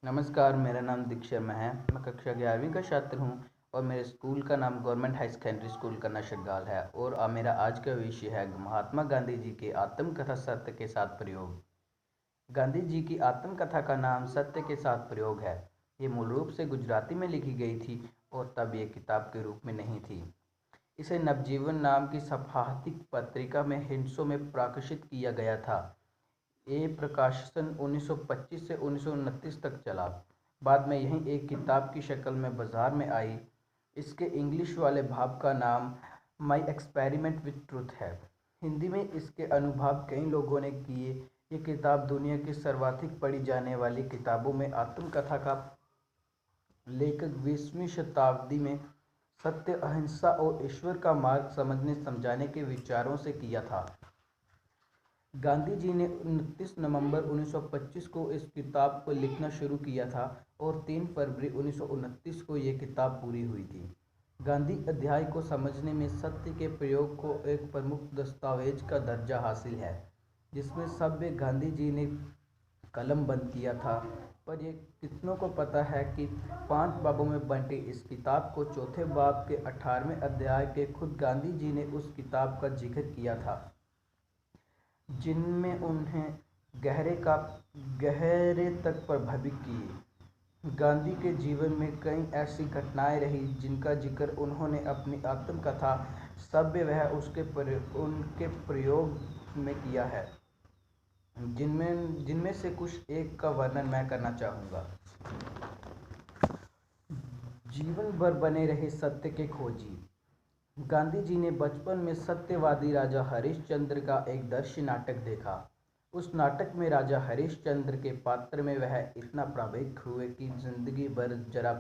नमस्कार, मेरा नाम दीक्षित शर्मा है। मैं कक्षा 11वीं का छात्र हूँ और मेरे स्कूल का नाम गवर्नमेंट हाई सेकेंडरी स्कूल कन्ना शड्गाल है। और मेरा आज का विषय है महात्मा गांधी जी की आत्मकथा सत्य के साथ प्रयोग। गांधी जी की आत्मकथा का नाम सत्य के साथ प्रयोग है। ये मूल रूप से गुजराती में लिखी गई थी और तब ये किताब के रूप में नहीं थी। इसे नवजीवन नाम की साप्ताहिक पत्रिका में हिंसों में प्रकाशित किया गया था। ये प्रकाशन 1925 से 1929 तक चला। बाद में यही एक किताब की शक्ल में बाजार में आई। इसके इंग्लिश वाले भाग का नाम माई एक्सपेरिमेंट विथ ट्रूथ है। हिंदी में इसके अनुवाद कई लोगों ने किए। ये किताब दुनिया की सर्वाधिक पढ़ी जाने वाली किताबों में आत्मकथा का लेखक 20वीं शताब्दी में सत्य, अहिंसा और ईश्वर का मार्ग समझने समझाने के विचारों से किया था। गांधी जी ने 29 नवंबर 1925 को इस किताब को लिखना शुरू किया था और 3 फरवरी 1929 को ये किताब पूरी हुई थी। गांधी अध्याय को समझने में सत्य के प्रयोग को एक प्रमुख दस्तावेज का दर्जा हासिल है, जिसमें सभ्य गांधी जी ने कलम बंद किया था। पर ये कितनों को पता है कि 5 बाबों में बंटी इस किताब को चौथे बाब के 18वें अध्याय के खुद गांधी जी ने उस किताब का जिक्र किया था, जिनमें उन्हें गहरे तक प्रभावित किए। गांधी के जीवन में कई ऐसी घटनाएं रही जिनका जिक्र उन्होंने अपनी आत्मकथा सभ्य वह उनके प्रयोग में किया है, जिनमें से कुछ एक का वर्णन मैं करना चाहूँगा। जीवन भर बने रहे सत्य के खोजी। गांधी जी ने बचपन में सत्यवादी राजा हरिश्चंद्र का एक दृश्य नाटक देखा। उस नाटक में राजा हरिश्चंद्र के पात्र में वह इतना प्रभावित हुए कि जिंदगी भर जरा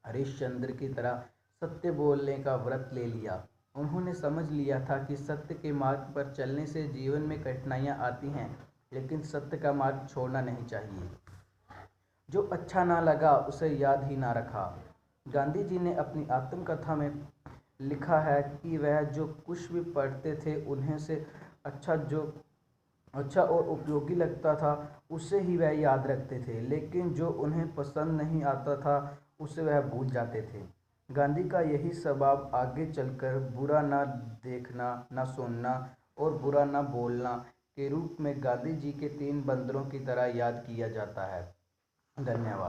हरिश्चंद्र की तरह सत्य बोलने का व्रत ले लिया। उन्होंने समझ लिया था कि सत्य के मार्ग पर चलने से जीवन में कठिनाइयाँ आती हैं, लेकिन सत्य का मार्ग छोड़ना नहीं चाहिए। जो अच्छा ना लगा उसे याद ही ना रखा। गांधी जी ने अपनी आत्मकथा में लिखा है कि वह जो कुछ भी पढ़ते थे उन्हें से अच्छा और उपयोगी लगता था उसे ही वह याद रखते थे, लेकिन जो उन्हें पसंद नहीं आता था उसे वह भूल जाते थे। गांधी का यही स्वभाव आगे चलकर बुरा ना देखना, ना सुनना और बुरा ना बोलना के रूप में गांधी जी के 3 बंदरों की तरह याद किया जाता है। धन्यवाद।